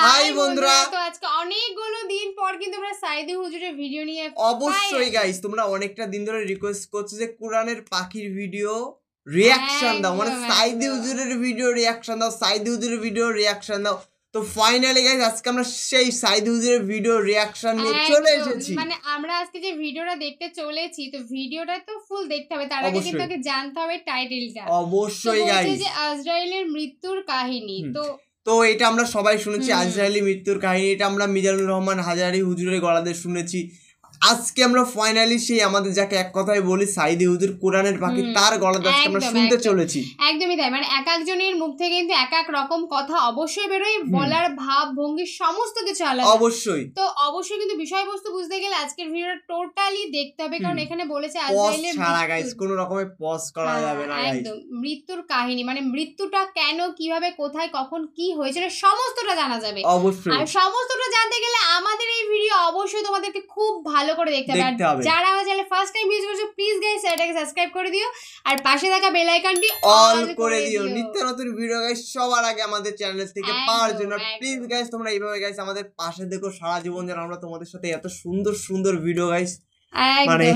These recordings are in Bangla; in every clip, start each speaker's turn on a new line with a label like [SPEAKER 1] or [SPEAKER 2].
[SPEAKER 1] হাই বন্ধুরা,
[SPEAKER 2] তো আজকে অনেকগুলো দিন পর কিন্তু আমরা সাইদি হুজুরের ভিডিও নিয়ে
[SPEAKER 1] অবশ্যই গাইস তোমরা অনেকটা দিন ধরে রিকোয়েস্ট করছো যে কোরআনের পাখির ভিডিও রিঅ্যাকশন দাও, মানে সাইদি হুজুরের ভিডিও রিঅ্যাকশন দাও, সাইদি হুজুরের ভিডিও রিঅ্যাকশন দাও। তো ফাইনালি গাইস আজকে আমরা সেই সাইদি হুজুরের ভিডিও রিঅ্যাকশন নিয়ে চলে এসেছি।
[SPEAKER 2] মানে আমরা আজকে যে ভিডিওটা দেখতে চলেছি, তো ভিডিওটা তো ফুল দেখতে হবে, তার আগে কিন্তু আগে জানতে হবে টাইটেলটা।
[SPEAKER 1] অবশ্যই গাইস,
[SPEAKER 2] যে আজরাইলের মৃত্যুর কাহিনী।
[SPEAKER 1] তো এটা আমরা সবাই শুনেছি, আজরাইলের মৃত্যুর কাহিনী। এটা আমরা মিজানুর রহমান হাজারি হুজুরের গলাতে শুনেছি। আজকে আমরা ফাইনালি সেই আমাদের যাকে এক কথায় বলি সাইদি হুজুর কোরআনের পাখি, তার গলাতে আজকে আমরা শুনতে চলেছি।
[SPEAKER 2] একদমই তাই, মানে এক একজনের মুখ থেকে কিন্তু এক এক রকম কথা অবশ্যই বেরোয়, বলার ভাব ভঙ্গি সমস্ত কিছু আলাদা।
[SPEAKER 1] অবশ্যই,
[SPEAKER 2] তো অবশ্যই কিন্তু বিষয়বস্তু বুঝতে গেলে আজকের ভিডিওটা টোটালি দেখতে হবে, কারণ এখানে বলেছে আজরাইলের
[SPEAKER 1] ছাড়া গাইস কোনো রকমের পজ করা যাবে না গাইস।
[SPEAKER 2] একদম মৃত্যুর কাহিনী, মানে মৃত্যুটা কেন, কিভাবে, কোথায়, কখন কি হয়েছিল সমস্তটা জানা যাবে।
[SPEAKER 1] অবশ্যই,
[SPEAKER 2] আর সমস্তটা জানতে গেলে আমাদের এই ভিডিও অবশ্যই তোমাদেরকে খুব ভালো করে দেখতে হবে। যারা আমার চ্যানেলে ফার্স্ট টাইম ভিজিট করছো প্লিজ গাইস চ্যানেলটাকে সাবস্ক্রাইব করে দিও, আর পাশে থাকা বেল আইকনটি
[SPEAKER 1] অল করে দিও। নিত্য নতুন ভিডিও গাইস সবার আগে আমাদের চ্যানেল থেকে পাওয়ার জন্য প্লিজ গাইস তোমরা এইভাবে গাইস আমাদের পাশে দেখো সারা জীবন, যেন আমরা তোমাদের সাথে এত সুন্দর সুন্দর ভিডিও গাইস মানে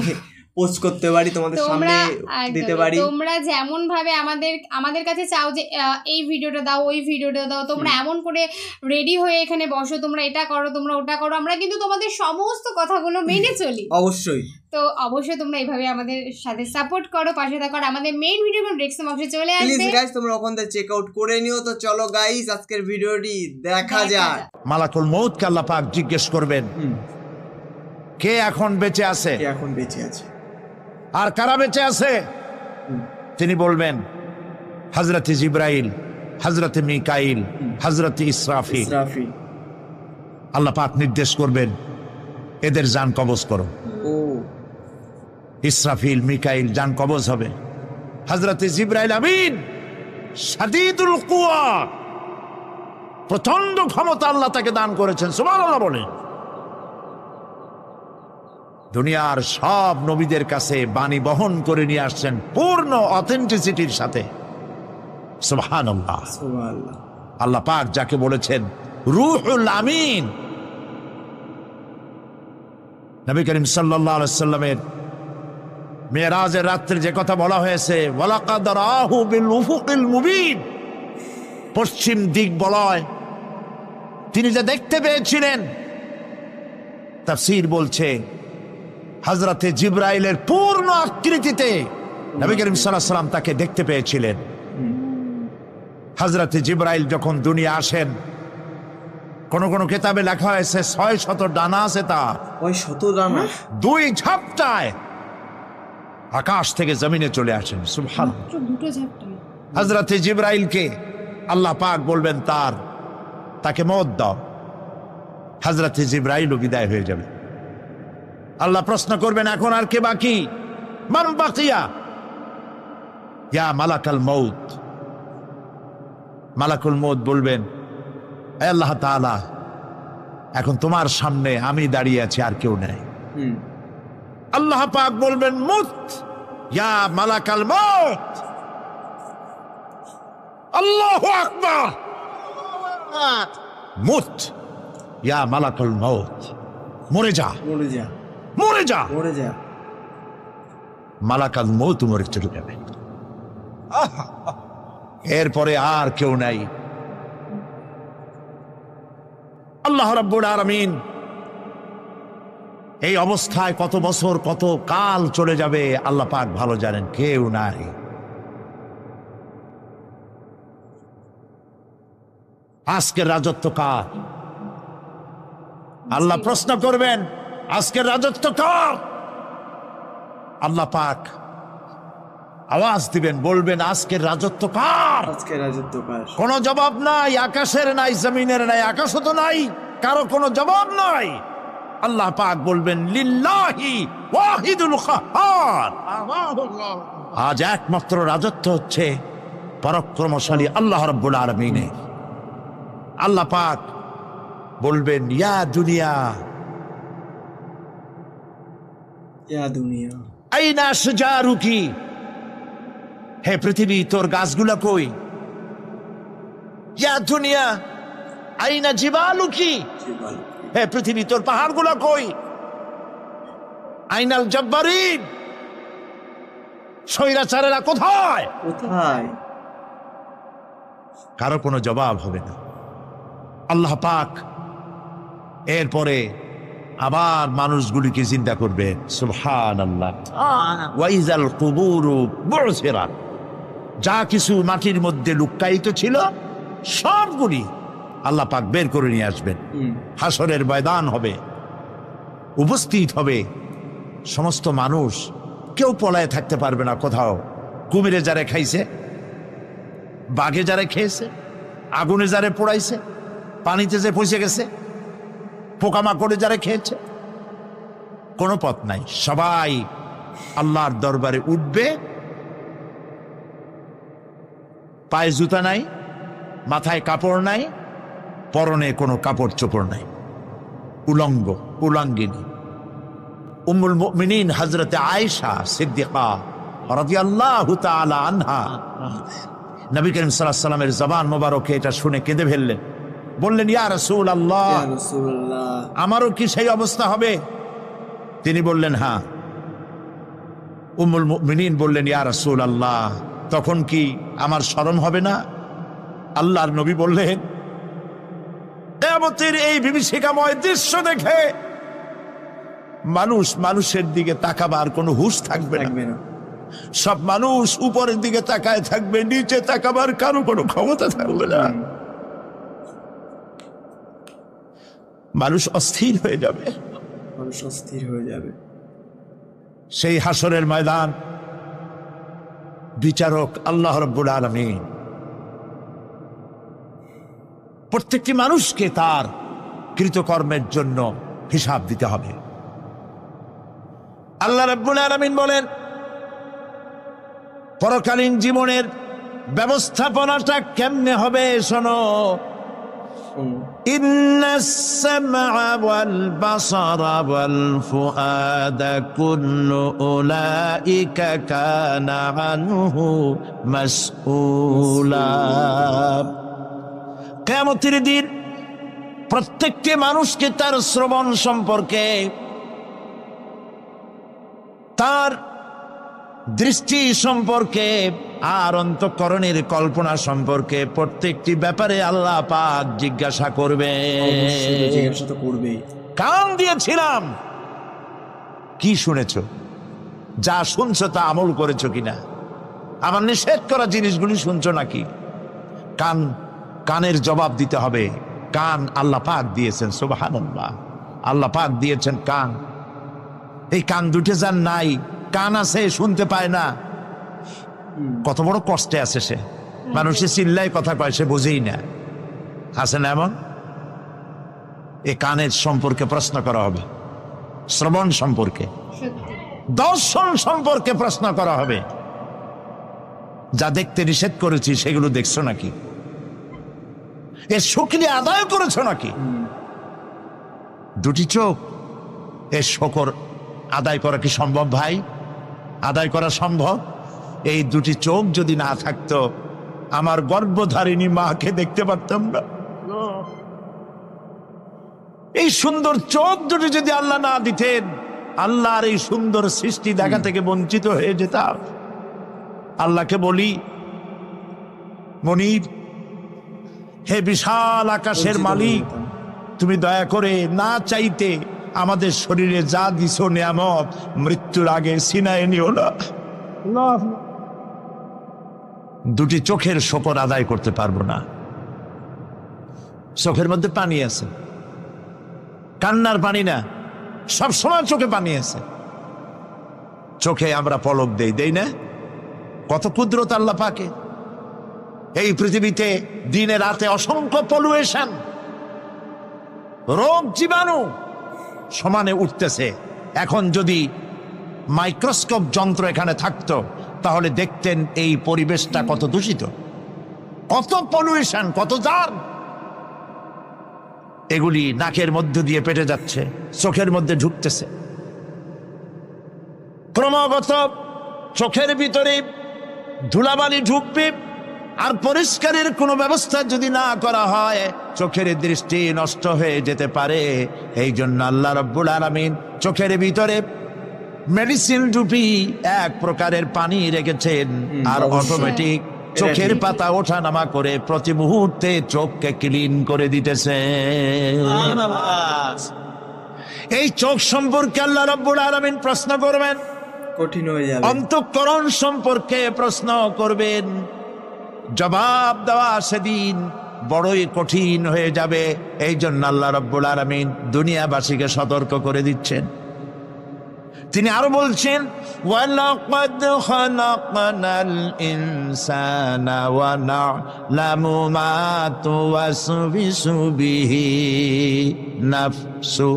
[SPEAKER 1] পোস্ট করতে পারি, তোমাদের সামনে দিতে পারি।
[SPEAKER 2] তোমরা যেমন ভাবে আমাদের কাছে চাও যে এই ভিডিওটা দাও, ওই ভিডিওটা দাও, তোমরা এমন করে রেডি হয়ে এখানে বসো, তোমরা এটা করো, তোমরা ওটা করো, আমরা কিন্তু তোমাদের সমস্ত কথাগুলো মেনে চলি।
[SPEAKER 1] অবশ্যই,
[SPEAKER 2] তো অবশ্যই তোমরা এইভাবে আমাদের সাথে সাপোর্ট করো, পাশে থাকো। আর আমাদের মেইন ভিডিও ডেসক্রিপশন বক্সে চলে আসবে,
[SPEAKER 1] প্লিজ গাইস তোমরা ওখান থেকে চেক আউট করে নিও। তো চলো গাইস আজকের ভিডিওটি দেখা যাক।
[SPEAKER 3] মালাকুল মউত কে আল্লাহ পাক জিজ্ঞেস করবেন কে এখন বেঁচে আছে,
[SPEAKER 1] কে এখন বেঁচে আছে,
[SPEAKER 3] আর কারা বেঁচে আছে। তিনি বলবেন হযরতে জিবরাইল, হযরতে মিকাইল, হযরতে ইসরাফিল। আল্লাহ পাক নির্দেশ করবেন এদের জান কবজ করো। ইসরাফিল মিকাইল জান কবজ হবে। হযরতে জিবরাইল আমিন শাদীদুল কুওয়া, প্রচন্ড ক্ষমতা আল্লাহ তাকে দান করেছেন, সুবহানাল্লাহ বলেন। দুনিয়ার সব নবীদের কাছে বাণী বহন করে নিয়ে আসছেন পূর্ণ অথেন্টিসিটির সাথে, সুবহানাল্লাহ। আল্লাহ পাক যাকে বলেছেন রূহুল আমিন। নবী করিম সাল্লাল্লাহু আলাইহি ওয়াসাল্লামের মেরাজের রাত্রে যে কথা বলা হয়েছে ওয়ালাকাদ রাহু বিল উফুকিল মুবিন, পশ্চিম দিক বলয় তিনি যে দেখতে পেয়েছিলেন, তাফসীর বলছে হযরতে জিবরাইলের পূর্ণ আকৃতিতে নবী করিম সাল্লাল্লাহু আলাইহি ওয়াসাল্লাম তাকে দেখতে পেয়েছিলেন। হযরতে জিবরাইল যখন দুনিয়া আসেন, কোন কোন কিতাবে লেখা হয়েছে 600 ডানা আছে তার।
[SPEAKER 1] 600 ডানা,
[SPEAKER 3] 2 ঝাপটায় আকাশ থেকে জমিনে চলে আসেন, সুবহানাল্লাহ।
[SPEAKER 2] দুটো ঝাপটায়
[SPEAKER 3] হযরতে জিবরাইলকে আল্লাহ পাক বলবেন তাকে মওত দাও। হযরতে জিবরাইলও বিদায় হয়ে যাবে। আল্লাহ প্রশ্ন করবেন এখন আর কে বাকি, মান বাকিয়া ইয়া মালাকাল মউত। মালাকুল মউত বলবেন হে আল্লাহ তাআলা, এখন তোমার সামনে আমি দাঁড়িয়ে আছি, আর কেউ নেই। আল্লাহ পাক বলবেন মুত ইয়া মালাকাল মউত। আল্লাহু আকবার, মুত ইয়া মালাকুল মউত, মরে যা,
[SPEAKER 1] মরে যা,
[SPEAKER 3] মরে যা,
[SPEAKER 1] মরে যা।
[SPEAKER 3] মালাকাল মউত মরে চলে যাবে। এরপরে আর কেউ নাই। আল্লাহ রাব্বুল আলামিন এই অবস্থায় কত বছর কত কাল চলে যাবে আল্লাহ পাক ভালো জানেন, কেউ নাই। আজকের রাজত্ব কার? আল্লাহ প্রশ্ন করবেন আজকের রাজত্ব কার? আল্লাহ পাক আওয়াজ দিবেন, বলবেন আজকের রাজত্ব কার?
[SPEAKER 1] আজকের রাজত্ব কার?
[SPEAKER 3] কোনো জবাব নাই, আকাশের নাই, জমিনের নাই, আকাশও তো নাই, কারো কোনো জবাব নাই। আল্লাহ পাক বলবেন লিল্লাহি ওয়াহিদুল কাহ্হার। আজ একমাত্র রাজত্ব হচ্ছে পরাক্রমশালী আল্লাহ রাব্বুল আলামিনের। আল্লাহ পাক বলবেন ইয়া দুনিয়া,
[SPEAKER 1] ইয়া দুনিয়া
[SPEAKER 3] আইনা সুজারুকি, হে পৃথিবী তোর গাছগুলা কই? ইয়া দুনিয়া আইনা জিবালুকি, হে পৃথিবী তোর পাহাড়গুলো কই? আইনাল জব্বারিন, স্বৈরাচারেরা কোথায়?
[SPEAKER 1] কোথায়?
[SPEAKER 3] কারো কোনো জবাব হবে না। আল্লাহ পাক এরপরে আবার মানুষগুলিকে চিন্তা করবে, সুবহানাল্লাহ, ওয়াইজাল কুবুরু বুসিরাত, যা কিছু মাটির মধ্যে লুক্কায়িত ছিল সবগুলি আল্লাহ পাক বের করে নিয়ে আসবেন। হাসরের ময়দান হবে, উপস্থিত হবে সমস্ত মানুষ, কেউ পলায় থাকতে পারবে না কোথাও। কুমিরে যারে খাইছে, বাঘে যারে খেয়েছে, আগুনে যারে পোড়াইছে, পানিতে যে পচে গেছে, পোকামাকড়ে যারা খেয়েছে, কোনো পথ নাই। সবাই আল্লাহর দরবারে উঠবে, পায়ে জুতা নাই, মাথায় কাপড় নাই, পরনে কোনো কাপড় চোপড় নাই, উলঙ্গ উলাঙ্গিনী। উম্মুল মুমিনিন হযরতে আয়েশা সিদ্দিকা রাদিয়াল্লাহু তাআলা আনহা, নবী করিম সাল্লাল্লাহু আলাইহি ওয়াসাল্লামের জবান মোবারকে এটা শুনে কেঁদে ফেললেন, বললেন, ইয়া রাসূলুল্লাহ, আমারও কি সেই অবস্থা হবে? তিনি বললেন, হ্যাঁ। উম্মুল মুমিনিন বললেন, ইয়া রাসূলুল্লাহ, তখন কি আমার শরম হবে না? আল্লাহর নবী বললেন, কিয়ামতের এই বিভীষিকাময় দৃশ্য দেখে মানুষের দিকে তাকাবার কোনো হুঁশ থাকবে না। সব মানুষ উপরের দিকে তাকায় থাকবে, নিচে তাকাবার কারো কোনো ক্ষমতা থাকবে না। মানুষ অস্থির হয়ে যাবে,
[SPEAKER 1] মানুষ অস্থির হয়ে যাবে।
[SPEAKER 3] সেই হাসরের ময়দান, বিচারক আল্লাহ রাব্বুল আলামিন প্রত্যেকটি মানুষকে তার কৃতকর্মের জন্য হিসাব দিতে হবে। আল্লাহ রাব্বুল আলামিন বলেন, পরকালীন জীবনের ব্যবস্থাপনাটা কেমনে হবে শোনো। ইন্নাস সামআ ওয়াল বাসারা ওয়াল ফুআদা কুল্লু উলাইকা কানা আনহু মাসউলা। কিয়ামতের দিন প্রত্যেকটি মানুষকে তার শ্রবণ সম্পর্কে, তার দৃষ্টি সম্পর্কে, আর অন্তঃকরণের কল্পনা সম্পর্কে প্রত্যেকটি ব্যাপারে আল্লাহ পাক জিজ্ঞাসা করবে।
[SPEAKER 1] জিজ্ঞাসা তো করবেই।
[SPEAKER 3] কান দিয়েছিলাম, কি শুনেছ? যা শুনছো তা আমল করেছো কিনা? আমার নিষেধ করা জিনিসগুলি শুনছো নাকি? কানের জবাব দিতে হবে। কান আল্লাহ পাক দিয়েছেন, সুবহানাল্লাহ, আল্লাহ পাক দিয়েছেন কান। এই কান দুটো যার নাই, কান আছে শুনতে পায় না, কত বড় কষ্টে আছে সে। মানুষে চিল্লাই কথা কয়, সে বোঝেই না। আছে না এমন? এই কানের সম্পর্কে প্রশ্ন করা হবে, শ্রবণ সম্পর্কে, দর্শন সম্পর্কে প্রশ্ন করা হবে। যা দেখতে নিষেধ করেছি সেগুলো দেখছো নাকি? এর শুকরিয়া আদায় করেছো নাকি? দুটি চোখ, এর শকর আদায় করা কি সম্ভব ভাই? আদায় করা সম্ভব? এই দুটি চোখ যদি না থাকতো, আমার গর্ভধারিণী মাকে দেখতে পারতাম না। এই সুন্দর চোখ দুটি যদি আল্লাহ না দিতেন, আল্লাহর এই সুন্দর সৃষ্টি দেখা থেকে বঞ্চিত হয়ে যেতাম। আল্লাহকে বলি, মনির, হে বিশাল আকাশের মালিক, তুমি দয়া করে না চাইতে আমাদের শরীরে যা দিছো নিয়ামত, মৃত্যুর আগে ছিনায় নিও না। দুটি চোখের শকর আদায় করতে পারবো না। চোখের মধ্যে পানি আছে, কান্নার পানি না, সবসময় চোখে পানি আছে। চোখে আমরা পলক দেই না? কত কুদরত আল্লাহ পাকে। এই পৃথিবীতে দিনে রাতে অসংখ্য পলুয়েশন, রোগ জীবাণু সমানে উঠতেছে। এখন যদি মাইক্রোস্কোপ যন্ত্র এখানে থাকতো, তাহলে দেখতেন এই পরিবেশটা কত দূষিত, কত পলুয়েশন, কত জার্ম। এগুলি নাকের মধ্য দিয়ে পেটে যাচ্ছে, চোখের মধ্যে ঢুকতেছে। ক্রমাগত চোখের ভিতরে ধুলাবালি ঢুকবে, আর পরিষ্কারের কোনো ব্যবস্থা যদি না করা হয় চোখের দৃষ্টি নষ্ট হয়ে যেতে পারে। এই জন্য আল্লাহ রাব্বুল আলামিন চোখের ভিতরে মেডিসিন রূপী এক প্রকারের পানি রেখেছেন, আর অটোমেটিক চোখের পাতা ওঠানামা করে প্রতি মুহূর্তে চোখকে ক্লিন করে দিতেছে। এই চোখ সম্পর্কে আল্লাহ রাব্বুল আলামিন প্রশ্ন করবেন,
[SPEAKER 1] কঠিন হয়ে যাবে।
[SPEAKER 3] অন্তঃকরণ সম্পর্কে প্রশ্ন করবেন, জবাব দেওয়া সেদিন বড়ই কঠিন হয়ে যাবে। এই জন্য আল্লাহ রাব্বুল আলামিন দুনিয়াবাসীকে সতর্ক করে দিচ্ছেন। তিনি আরো বলছেন, ওয়ালাকাদ খালাকনাল ইনসানা ওয়া না'লামু মা তুওয়াসবিসু বিহি নাফসু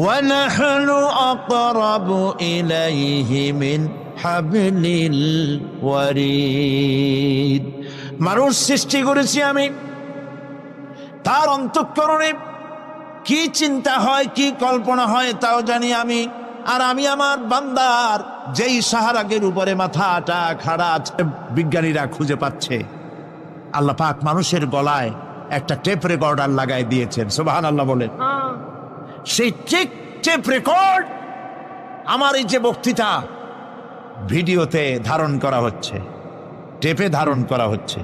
[SPEAKER 3] ওয়া নাহনু আকরাবু ইলাইহি মিন হাবলিল ওয়ারিদ। মানুষ সৃষ্টি করেছি আমি, তার অন্তঃকরণে কি চিন্তা হয়, কি কল্পনা হয় তাও জানি আমি। আর আমি আমার বান্দার যেই সাহারাগের উপরে মাথাটা খাড়া আছে বিজ্ঞানীরা খুঁজে পাচ্ছে, আল্লাহ পাক মানুষের গলায় একটা টেপ রেকর্ডার লাগাই দিয়েছেন। সুবহানাল্লাহ বলেন। সেই টেপ রেকর্ড আমার এই যে বক্তৃতা ভিডিওতে ধারণ করা হচ্ছে, টেপে ধারণ করা হচ্ছে।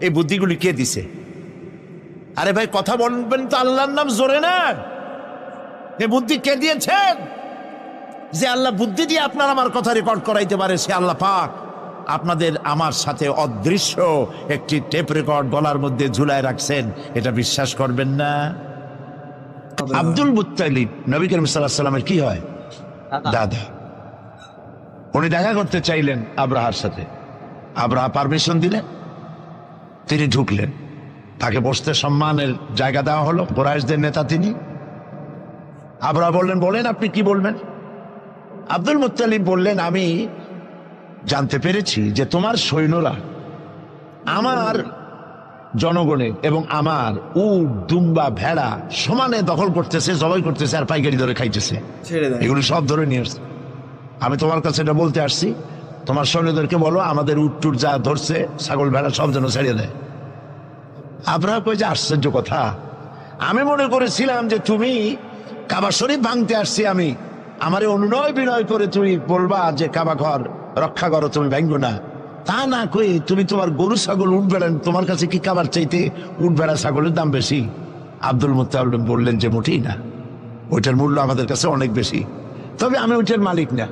[SPEAKER 3] এই বুদ্ধিগুলি কে দিছে? আরে ভাই কথা বলবেন তো আল্লাহর নাম জোরে না। এই বুদ্ধি কে দিয়েছেন? যে আল্লাহ বুদ্ধি দিয়ে আপনার আমার কথা রেকর্ড করাইতে পারে, সে আল্লাহ পাক আপনাদের আমার সাথে অদৃশ্য একটি টেপ রেকর্ড গলার মধ্যে ঝুলায় রাখছেন। এটা বিশ্বাস করবেন না? আব্দুল মুত্তালিব নবী করিম সাল্লাল্লাহু আলাইহি ওয়াসাল্লামের কি হয়? দাদা। উনি দেখা করতে চাইলেন আব্রাহার সাথে, আব্রাহা পারমিশন দিলেন, তিনি ঢুকলেন, তাকে বসতে সম্মানের জায়গা দেওয়া হলো। কুরাইশদের নেতা তিনি। আব্রাহা বললেন, বলেন আপনি কি বলবেন? আব্দুল মুত্তালিব বললেন, আমি জানতে পেরেছি যে তোমার সৈন্যরা আমার জনগণের এবং আমার উট দুম্বা ভেড়া সমানে দখল করতেছে, জবাই করতেছে আর পাইকারি ধরে খাইতেছে, এগুলো সব ধরে নিয়ে আসছে। আমি তোমার কাছে এটা বলতে আসছি, তোমার সৈন্যদেরকে বলো আমাদের উট টুট যা ধরছে ছাগল ভেড়া সব যেন ছেড়ে দেয়। আব্রাহা কই যে আশ্চর্য কথা, আমি মনে করেছিলাম যে তুমি কাবা শরীফ ভাঙতে আসছি আমি, আমারে অনুনয় বিনয় করে তুমি বলবা যে কাবা ঘর রক্ষা করো, তুমি ভাঙবো না। তা না কই তুমি তোমার গরু ছাগল উঠ বেড়ান, তোমার কাছে কি কাবার চাইতে উঠ বেড়া ছাগলের দাম বেশি? আব্দুল মুত্তালিব বললেন যে মোটেই না, ওইটার মূল্য আমাদের কাছে অনেক বেশি। তবে আমি ওইটার মালিক না,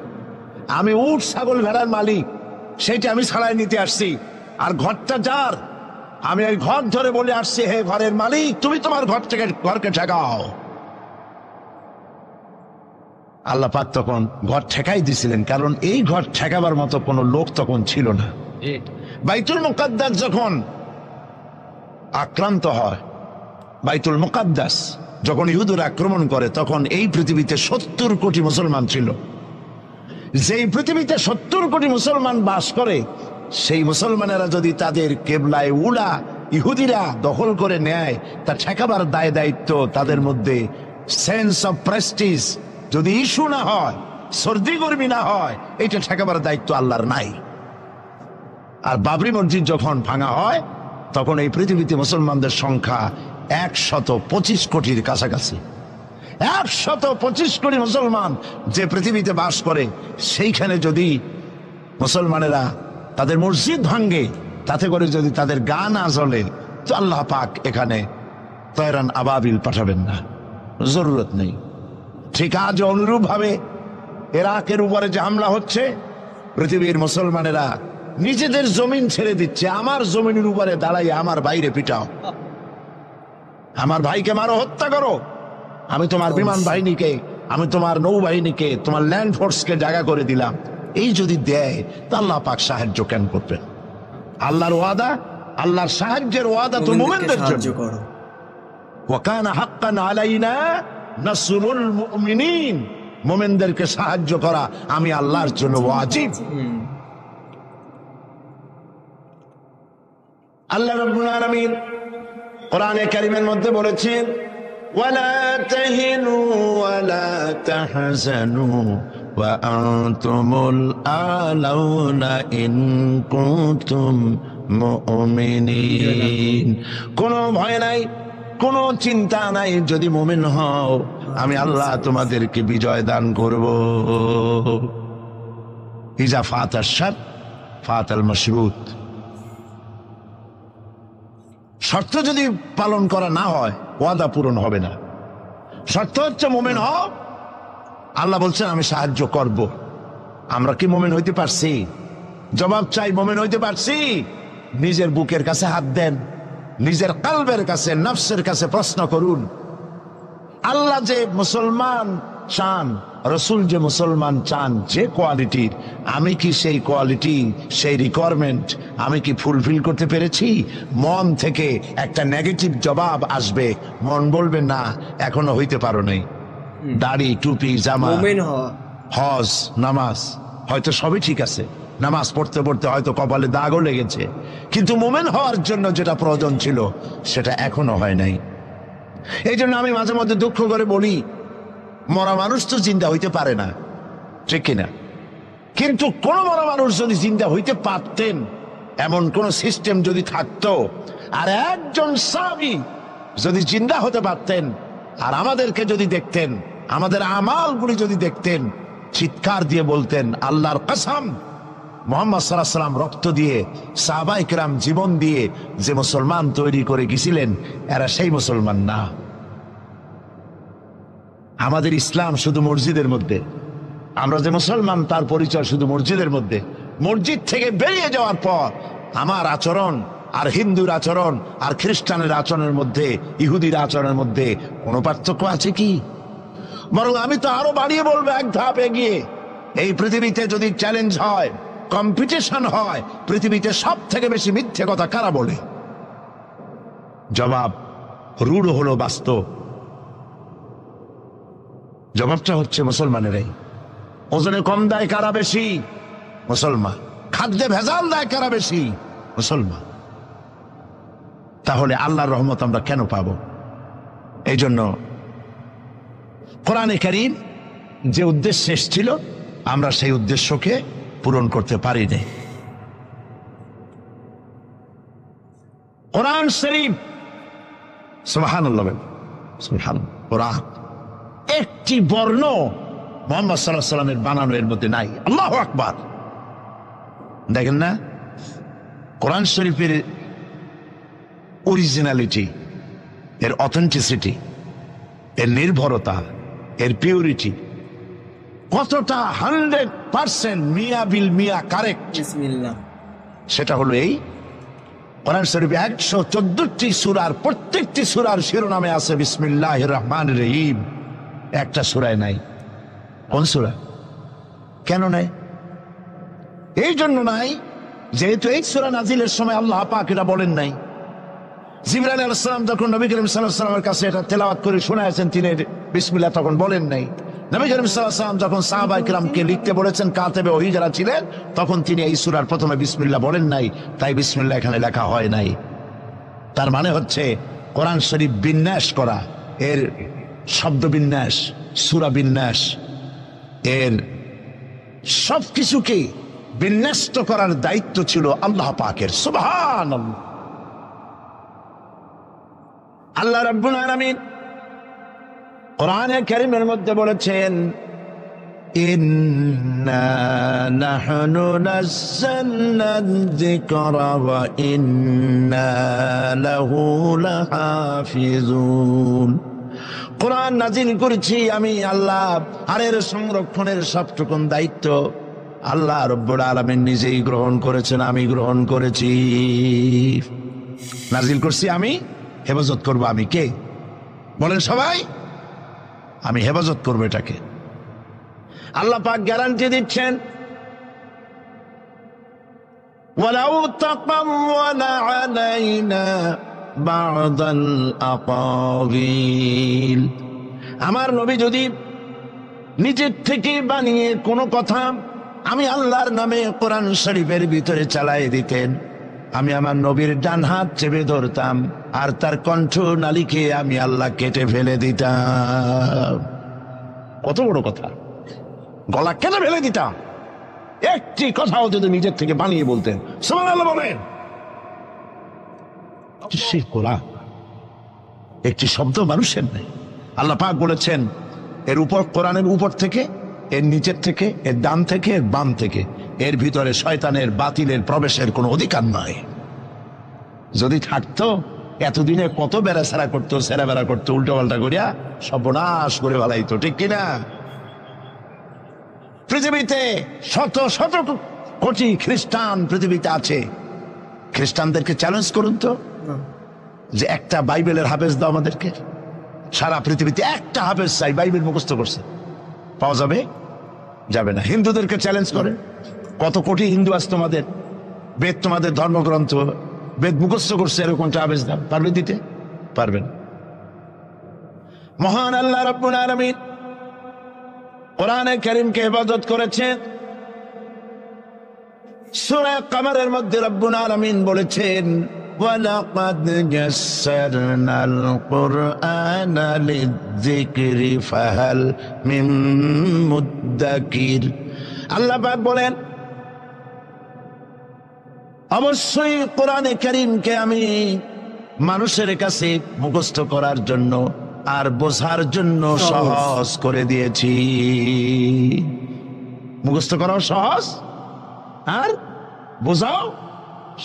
[SPEAKER 3] আমি উঠ ছাগল ভেড়ার মালিক, সেইটা আমি ছাড়াই নিতে আসছি। আর ঘরটা যার, আমি ওই ঘর ধরে বলে আসছি, হে ঘরের মালিক তুমি তোমার ঘর থেকে ঘরকে ঠেকাও। আল্লাহ পাক তখন ঘর ঠেকাই দিছিলেন, কারণ এই ঘর ঠেকাবার মতো কোনো লোক তখন ছিল না। বাইতুল মুকাদ্দাস যখন আক্রান্ত হয়, বাইতুল মুকাদ্দাস যখন ইহুদিরা আক্রমণ করে, তখন এই পৃথিবীতে 70 কোটি মুসলমান ছিল। যেই পৃথিবীতে 70 কোটি মুসলমান বাস করে, সেই মুসলমানেরা যদি তাদের কেবলায় উলা ইহুদিরা দখল করে নেয়, তা ঠেকাবার দায় দায়িত্ব তাদের মধ্যে সেন্স অফ প্রেস্টিজ যদি ইস্যু না হয়, সর্দি গরমি না হয়, এটা ঠেকাবার দায়িত্ব আল্লাহর নাই। আর বাবরি মসজিদ যখন ভাঙা হয়, তখন এই পৃথিবীতে মুসলমানদের সংখ্যা 125 কোটির কাছাকাছি। 125 কোটি মুসলমান যে পৃথিবীতে বাস করে, সেইখানে যদি মুসলমানেরা তাদের মসজিদ ভাঙ্গে, তাতে করে যদি তাদের গা না জ্বলে, তো আল্লাহ পাক এখানে তয়রান আবাবিল পাঠাবেন না, জরুরত নেই। ঠিক আজ অনুরূপ ভাবে ইরাকের উপরে যে হামলা হচ্ছে, পৃথিবীর মুসলমানেরা নিজেদের জমিন ছেড়ে দিচ্ছে, আমার জমিনের উপরে দাঁড়াই আমার বাইরে পিটাও, আমার ভাইকে মারো, হত্যা করো, আমি তোমার বিমান বাহিনীকে, আমি তোমার নৌবাহিনীকে, তোমার ল্যান্ড ফোর্সকে জায়গা করে দিলাম। এই যদি দেয় তো আল্লাহ পাক সাহায্য কেন করবেন? আল্লাহর ওয়াদা, আল্লাহর সাহায্যের ওয়াদা তো মুমিনদের জন্য। ওয়া কানা হাক্কান আলাইনা নাসরুল মুমিনিন, মুমিনদেরকে সাহায্য করা আমি আল্লাহর জন্য ওয়াজিব। আল্লাহ রাব্বুল আলামিন কোরআনে কারীমের মধ্যে বলেছেন, ওয়ালা তাহিনু ওয়ালা তাহজানু ওয়া আনতুমুল আলাউনা ইন কুনতুম মুমিনিন। কোনো ভয় নাই, কোনো চিন্তা নাই, যদি মুমিন হও আমি আল্লাহ তোমাদেরকে বিজয় দান করব। ইজা ফাতাশ শারত ফাতাল মাশরুত। শর্ত যদি পালন করা না হয় ওয়াদা পূরণ হবে না। শর্ত হচ্ছে মুমিন হও, আল্লাহ বলছেন আমি সাহায্য করব। আমরা কি মুমিন হইতে পারছি? জবাব চাই, মুমিন হইতে পারছি? নিজের বুকের কাছে হাত দেন, নিজের কলবের কাছে, নফসের কাছে প্রশ্ন করুন। আল্লাহ যে মুসলমান চান, রসুল যে মুসলমান চান, যে কোয়ালিটির, আমি কি সেই কোয়ালিটি, সেই রিকোয়ারমেন্ট আমি কি ফুলফিল করতে পেরেছি? মন থেকে একটা নেগেটিভ জবাব আসবে, মন বলবে না এখনো হইতে পারো নাই। দাড়ি, টুপি, জামা,
[SPEAKER 1] মুমিন হওয়া,
[SPEAKER 3] হজ, নামাজ হয়তো সবই ঠিক আছে, নামাজ পড়তে পড়তে হয়তো কপালে দাগও লেগেছে, কিন্তু মুমিন হওয়ার জন্য যেটা প্রয়োজন ছিল সেটা এখনো হয় নাই। এই জন্য আমি মাঝে মধ্যে দুঃখ করে বলি, মরা মানুষ তো জিন্দা হইতে পারে না, ঠিক কিনা? কিন্তু কোন মরা মানুষ যদি জিন্দা হইতে পারতেন, এমন কোন সিস্টেম যদি থাকতো, আর একজন সাহাবী যদি জিন্দা হতে পারতেন, আর আমাদেরকে যদি দেখতেন, আমাদের আমালগুলি যদি দেখতেন, চিৎকার দিয়ে বলতেন আল্লাহর কসম, মুহাম্মদ সাল্লাল্লাহু আলাইহি ওয়াসাল্লাম রক্ত দিয়ে, সাহাবায়ে কেরাম জীবন দিয়ে যে মুসলমান তৈরি করে গেছিলেন, এরা সেই মুসলমান না। আমাদের ইসলাম শুধু মসজিদের মধ্যে, আমরা যে মুসলমান তার পরিচয় শুধু মসজিদের মধ্যে। মসজিদ থেকে বেরিয়ে যাওয়ার পর আমার আচরণ আর হিন্দুর আচরণ আর খ্রিস্টানের আচরণের মধ্যে, ইহুদির আচরণের মধ্যে কোনো পার্থক্য আছে কি? বরং আমি তো আরো বাড়িয়ে বলবো, এক ধাপ এগিয়ে। এই পৃথিবীতে যদি চ্যালেঞ্জ হয়, কম্পিটিশন হয়, পৃথিবীতে সব থেকে বেশি মিথ্যে কথা কারা বলে? জবাব রূঢ় হলো বাস্তব, জবাবটা হচ্ছে মুসলমানেরাই। ওজনে কম দেয় কারা বেশি? মুসলমান। খাদ্যে ভেজাল দেয় কারা বেশি? মুসলমান। তাহলে আল্লাহর রহমত আমরা কেন পাবো? এই জন্য কোরআনে কারীম যে উদ্দেশ্য এসেছিল, আমরা সেই উদ্দেশ্যকে পূরণ করতে পারি নাই। কোরআন শরীফ, সুবহানাল্লাহ, সুবহানাল্লাহ, কোরআন একটি বর্ণ মুহাম্মদ সাল্লাল্লাহু আলাইহি ওয়াসাল্লামের বানানো এর মধ্যে নাই। আল্লাহু আকবার। দেখেন না কোরআন শরীফের অরিজিনালিটি, এর অথেন্টিসিটি, এর নির্ভরতা, এর পিউরিটি কতটা 100% মিয়া বিল মিয়া কারেক্ট।
[SPEAKER 1] বিসমিল্লাহ।
[SPEAKER 3] সেটা হলো এই, কোরআন শরীফে 114টি সূরার প্রত্যেকটি সূরার শিরোনামে আছে বিসমিল্লাহির রহমানির রহিম। একটা সূরায় নাই। কোন সূরা? কেন নাই? এই জন্য নাই যেহেতু এই সূরা নাজিলের সময় আল্লাহ পাক এটা বলেন নাই। জিবরাইল আলাইহিস সালাম যখন নবী করিম সাল্লাল্লাহু আলাইহি ওয়াসাল্লামের কাছে এটা তেলাওয়াত করে শোনায়েছেন, তিনি বিসমিল্লাহ তখন বলেন নাই। নবী করিম সাল্লাল্লাহু আলাইহি ওয়াসাল্লাম যখন সাহাবায়ে কিরামকে লিখতে বলেছেন, কাতেবে ওহী যারা ছিলেন, তখন তিনি এই সূরার প্রথমে বিসমিল্লাহ বলেন নাই, তাই বিসমিল্লাহ এখানে লেখা হয় নাই। তার মানে হচ্ছে কোরআন শরীফ বিন্যাস করা, এর শব্দ বিন্যাস, সূরা বিন্যাস, এর সবকিছুকে বিন্যস্ত করার দায়িত্ব ছিল আল্লাহ পাকের। সুবহানাল্লাহ। আল্লাহ রাব্বুল আলামিন কোরআনে কারীমের মধ্যে বলেছেন, ইন্না নাহনু নাযালনা যিকরা ওয়া ইন্না লাহু লাহাফিজুন। কোরআন নাজিল করেছি আমি আল্লাহ, আর এর সংরক্ষণের সবটুকুন দায়িত্ব আল্লাহ রাব্বুল আলামিন নিজেই গ্রহণ করেছেন, আমি গ্রহণ করেছি। নাজিল করছি আমি, হেফাজত করবো আমি। কে বলেন সবাই? আমি হেফাজত করবো এটাকে। আল্লাহ পাক গ্যারান্টি দিচ্ছেন, ওয়ালাউ তাকাওয়ালা আলাইনা বা'দাল আকাওয়িল। আমার নবী যদি নিজের থেকে বানিয়ে কোনো কথা আমি আল্লাহর নামে কোরআন শরীফের ভিতরে চালাই দিতেন, আমি আমার নবীর ডান হাত চেপে ধরতাম, আর তার কণ্ঠ নালীকে আমি আল্লাহ কেটে ফেলে দিতাম। কত বড় কথা! গলা কেটে ফেলে দিতাম। একটি কথাও যদি নিজের থেকে বানিয়ে বলতেন সুবহানাল্লাহ বলেন, একটি শব্দ মানুষের নেই। আল্লাহ পাক বলেছেন এর উপর, কোরআনের উপর থেকে, এর নিচের থেকে, এর ডান থেকে, এর বাম থেকে, এর ভিতরে শয়তানের বাতিলের প্রবেশের কোনো অধিকার নয়। যদি থাকতো এতদিনে কত বেড়া সেরা করতো, সেরা বেড়া করতো, উল্টো পাল্টা করিয়া সর্বনাশ করে ফেলাইতো, ঠিক কিনা? পৃথিবীতে শত শত কোটি খ্রিস্টান পৃথিবীতে আছে। খ্রিস্টানদেরকে চ্যালেঞ্জ করুন তো যে একটা বাইবেলের হাফেজ দাও আমাদেরকে। সারা পৃথিবীতে একটা হাফেজ চাই, বাইবেল মুখস্থ করছে, পাওয়া যাবে? যাবে না। হিন্দুদেরকে চ্যালেঞ্জ করে, কত কোটি হিন্দু আছে তোমাদের, বেদ তোমাদের ধর্মগ্রন্থ, বেদ মুখস্থ করছে, এরকম হাফেজ দাও, পারবে দিতে? পারবে না। মহান আল্লাহ রাব্বুল আলামিন কোরআনে কারীমকে ইবাদত করেছেন। সূরা কমরের মধ্যে রব্বুল আলামিন বলেছেন ওয়ালাকাদ ইয়াসসারনাল কুরআনা লিযিকরি ফাহাল মিন মুদ্দাকির। আল্লাহ পাক বলেন অবশ্যই কোরআনে কারীমকে আমি মানুষের কাছে মুখস্থ করার জন্য আর বোঝার জন্য সহজ করে দিয়েছি। মুখস্থ করাও সহজ আর বোঝাও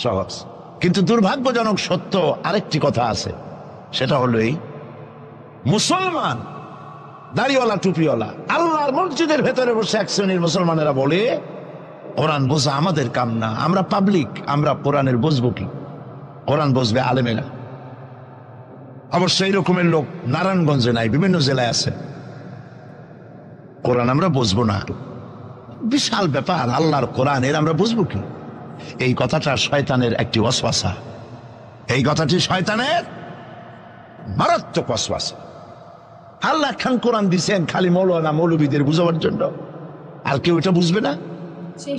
[SPEAKER 3] সহজ। কিন্তু দুর্ভাগ্যজনক সত্য আরেকটি কথা আছে, সেটা হলো এই মুসলমান দাড়িওয়ালা টুপিওয়ালা আল্লাহর মসজিদের ভেতরে বসে এক শ্রেণীর মুসলমানেরা বলে কোরআন বোঝা আমাদের কাম না, আমরা পাবলিক, আমরা কোরআনের বুঝবো কি? কোরআন বুঝবে আলেমেরা। অবশ্য এই রকমের লোক নারায়ণগঞ্জে নাই, বিভিন্ন জেলায় আছে। কোরআন আমরা বুঝবো না, বিশাল ব্যাপার, আল্লাহর কোরআন, এর আমরা বুঝবো কি? এই কথাটা শয়তানের একটি ওয়াসওয়াসা, এই কথাটি শয়তানের মারাত্মক ওয়াসওয়াসা। আল্লাহ খান কোরআন দিছেন খালি মৌলানা মৌলবীদের বুঝাবার জন্য, আর কেউ এটা বুঝবে না।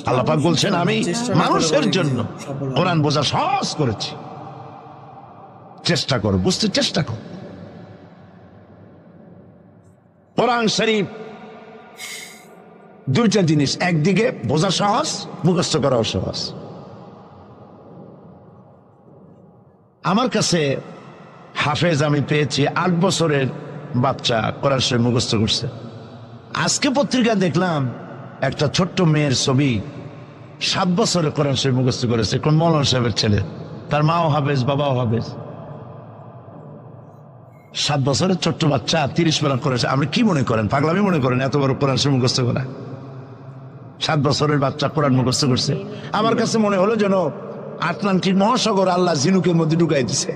[SPEAKER 3] আল্লাহ পাক বলছেন আমি মানুষের জন্য কোরআন বোঝা সহজ করেছি, চেষ্টা করো, বুঝতে চেষ্টা করো। কোরআন শরীফ দুইটা জিনিস, একদিকে বোঝা সহজ, মুখস্থ করাও সহজ। আমার কাছে হাফেজ আমি পেয়েছি 8 বছরের বাচ্চা কোরআন শরীফ মুখস্থ করছে। আজকে পত্রিকা দেখলাম একটা ছোট্ট মেয়ের ছবি, 7 বছরের কোরআন শরীফ মুখস্থ করেছে, কোন মৌলানা সাহেবের ছেলে, তার মাও হাফেজ বাবাও হাফেজ। 7 বছরের ছোট্ট বাচ্চা 30 পারা করেছে। আপনি কি মনে করেন, পাগলামি মনে করেন এত বড় কোরআন শরীফ মুখস্থ করা? 7 বছরের বাচ্চা কোরআন মুখস্থ করছে। আমার কাছে মনে হলো যেন আটলান্টিক মহাসাগর আল্লাহ ঝিনুকের মধ্যে ঢুকাই দিছে।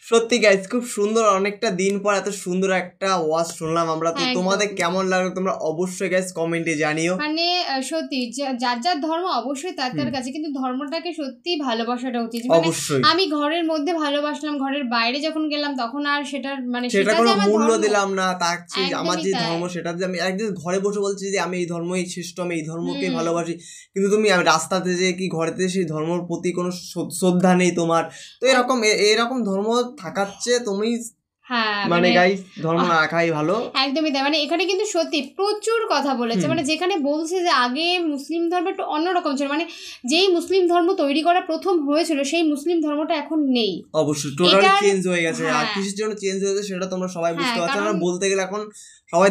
[SPEAKER 1] সত্যি গাইজ খুব সুন্দর, অনেকটা দিন পর এত সুন্দর একটা ওয়াজ শুনলাম আমরা। তো তোমাদের কেমন লাগলো তোমরা অবশ্যই গাইজ কমেন্টে জানিও।
[SPEAKER 2] মানে সত্যি যার যার ধর্ম অবশ্যই তার তার কাছে, কিন্তু ধর্মটাকে সত্যি ভালোবাসাটা উচিত।
[SPEAKER 1] অবশ্যই
[SPEAKER 2] আমি ঘরের মধ্যে ভালোবাসলাম, ঘরের বাইরে যখন গেলাম তখন আর সেটার মানে
[SPEAKER 1] সেটা কোনো মূল্য দিলাম না। তার আমার যে ধর্ম সেটা যে আমি একদিন ঘরে বসে বলছি যে আমি এই ধর্মই শ্রেষ্ঠ, আমি এই ধর্মকে ভালোবাসি, কিন্তু তুমি রাস্তাতে যে কি ঘরেতে সেই ধর্মের প্রতি কোনো শ্রদ্ধা নেই তোমার। তো এরকম ধর্ম থাকাচ্ছে তুমি মানে গাইস ধর্ম না রাখাই ভালো।
[SPEAKER 2] একদমই তাই। মানে এখানে কিন্তু সত্যি প্রচুর কথা বলেছে, মানে যেখানে বলছে যে আগে মুসলিম ধর্ম একটু অন্যরকম ছিল, মানে যেই মুসলিম ধর্ম তৈরি করা প্রথম হয়েছিল সেই মুসলিম ধর্মটা এখন নেই,
[SPEAKER 1] অবশ্যই টোটালি চেঞ্জ হয়ে গেছে। আর কিসের জন্য চেঞ্জ হয়েছে সেটা তোমরা সবাই বুঝতে পারছো না, বলতে গেলে এখন সবাই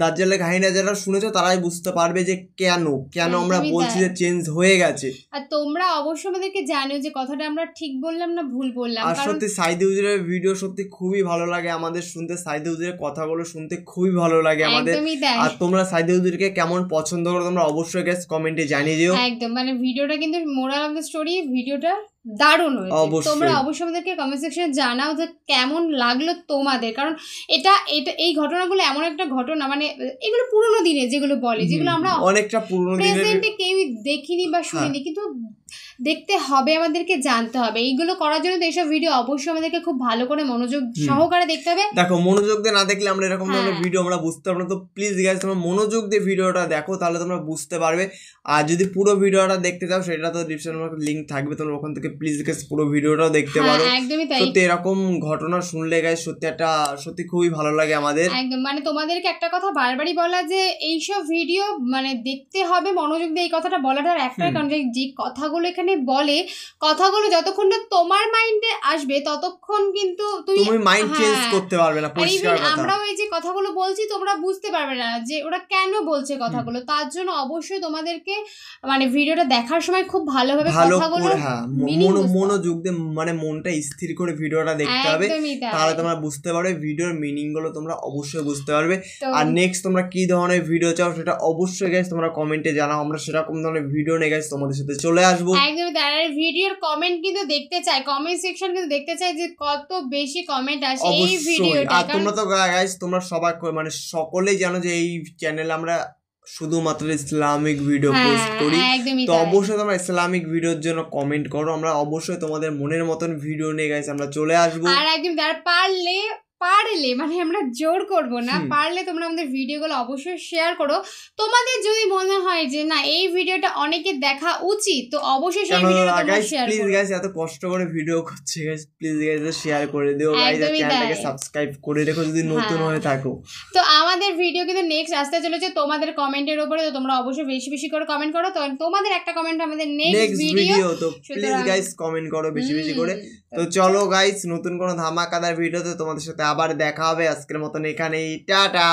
[SPEAKER 1] দাজ্জালের কাহিনী যারা শুনেছো তারাই বুঝতে পারবে যে কেন আমরা বলছি যে চেঞ্জ হয়ে গেছে।
[SPEAKER 2] আর তোমরা অবশ্যই আমাদেরকে জানিও যে কথাটা আমরা ঠিক বললাম না ভুল বললাম।
[SPEAKER 1] আর সত্যি সাইদি হুজুরের ভিডিও সত্যি খুবই ভালো লাগে আমাদের শুনতে, সাইদি হুজুরের কথাগুলো শুনতে খুবই ভালো লাগে আমাদের। আর তোমরা সাইদি হুজুরকে কেমন পছন্দ করো তোমরা অবশ্যই গাইস কমেন্টে জানিয়ে দিও।
[SPEAKER 2] একদম, মানে ভিডিওটা কিন্তু মোরাল অফ দ্য স্টোরি ভিডিওটা দারুণ হয়েছে। তোমরা অবশ্যই আমাদেরকে কমেন্ট সেকশনে জানাও যে কেমন লাগলো তোমাদের, কারণ এটা এই ঘটনাগুলো এমন একটা ঘটনা, মানে এগুলো পুরোনো দিনে যেগুলো বলে, যেগুলো আমরা অনেকটা পুরোনো দিনে প্রেজেন্টে কেউ দেখিনি বা শুনিনি, কিন্তু দেখতে হবে, আমাদেরকে জানতে হবে। এইগুলো করার জন্য তো এইসব ভিডিও অবশ্যই আমাদেরকে খুব ভালো করে মনোযোগ সহকারে দেখতে হবে।
[SPEAKER 1] দেখো মনোযোগ দিয়ে না দেখলে আমরা এরকম ধরনের ভিডিও আমরা বুঝতে পারবো না। তো প্লিজ গাইস তোমরা মনোযোগ দিয়ে ভিডিওটা দেখো, তাহলে তোমরা বুঝতে পারবে। আর যদি পুরো ভিডিওটা দেখতে চাও সেটা তো ডিসক্রিপশনে লিংক থাকবে, তোমরা ওখান থেকে প্লিজ গাইস পুরো ভিডিওটাও দেখতে পারো।
[SPEAKER 2] একদমই তাই,
[SPEAKER 1] সত্যি এরকম ঘটনা শুনলে গাইস সত্যি খুবই ভালো লাগে আমাদের।
[SPEAKER 2] একদম মানে তোমাদেরকে একটা কথা বারবারই বলা যে এইসব ভিডিও মানে দেখতে হবে মনোযোগ দিয়ে। এই কথাটা বলাটার একটাই কারণ যে কথাগুলো এখানে বলে, কথাগুলো যতক্ষণ না তোমার মাইন্ডে আসবে ততক্ষণ কিন্তু তুমি
[SPEAKER 1] মাইন্ড চেঞ্জ করতে পারবে না। পরিষ্কার কথা,
[SPEAKER 2] আমরাও এই যে কথাগুলো বলছি তোমরা বুঝতে পারবে না যে ওরা কেন বলছে কথাগুলো। তার জন্য অবশ্যই তোমাদেরকে মানে ভিডিওটা দেখার সময় খুব ভালোভাবে কথাগুলো
[SPEAKER 1] মনোযোগ দিয়ে মানে মনটা স্থির করে ভিডিওটা দেখতে হবে, তাহলে তোমরা বুঝতে পারবে ভিডিওর মিনিং গুলো, তোমরা অবশ্যই বুঝতে পারবে। আর নেক্সট তোমরা কি ধরনের ভিডিও চাও সেটা অবশ্যই গাইস তোমরা কমেন্টে জানাও, আমরা সেরকম ধরনের ভিডিও নিয়ে গাইস তোমাদের সাথে চলে আসবো।
[SPEAKER 2] একদমই তাই, ভিডিওর কমেন্ট কিন্তু দেখতে চাই, কমেন্ট সেকশন কিন্তু দেখতে চাই যে কত বেশি কমেন্ট আসে এই ভিডিওতে।
[SPEAKER 1] আর তোমরা তো গাইস তোমরা সবাই মানে সকলেই জানো যে এই চ্যানেলে আমরা শুধুমাত্র ইসলামিক ভিডিও পোস্ট করি, তো অবশ্যই তোমরা ইসলামিক ভিডিওর জন্য কমেন্ট করো, আমরা অবশ্যই তোমাদের মনের মতন ভিডিও নিয়ে গাইস আমরা চলে আসবো।
[SPEAKER 2] আর একদম পারলে মানে আমরা জোর করব না, পারলে তোমরা আমাদের ভিডিওগুলো অবশ্যই শেয়ার করো। তোমাদের যদি মনে হয় যে না এই ভিডিওটা অনেকে দেখা উচিত, তো অবশ্যই সেই ভিডিওটা তোমরা শেয়ার করো।
[SPEAKER 1] প্লিজ গাইস এত কষ্ট করে ভিডিও করছি গাইস, প্লিজ গাইস শেয়ার করে দিও গাইস, চ্যানেলটাকে সাবস্ক্রাইব করে রেখো যদি নতুন হয়ে থাকো।
[SPEAKER 2] তো আমাদের ভিডিও কিন্তু নেক্সট আসতে চলেছে তোমাদের কমেন্টের উপরে, তো তোমরা অবশ্যই বেশি বেশি করে কমেন্ট করো। তো তোমাদের একটা কমেন্ট আমাদের নেক্সট ভিডিও,
[SPEAKER 1] তো প্লিজ গাইস কমেন্ট করো বেশি বেশি করে। তো চলো গাইস নতুন কোন ধামাকাদার ভিডিওতে তোমাদের সাথে আবার দেখা হবে। আজকের মতন এখানেই, টাটা।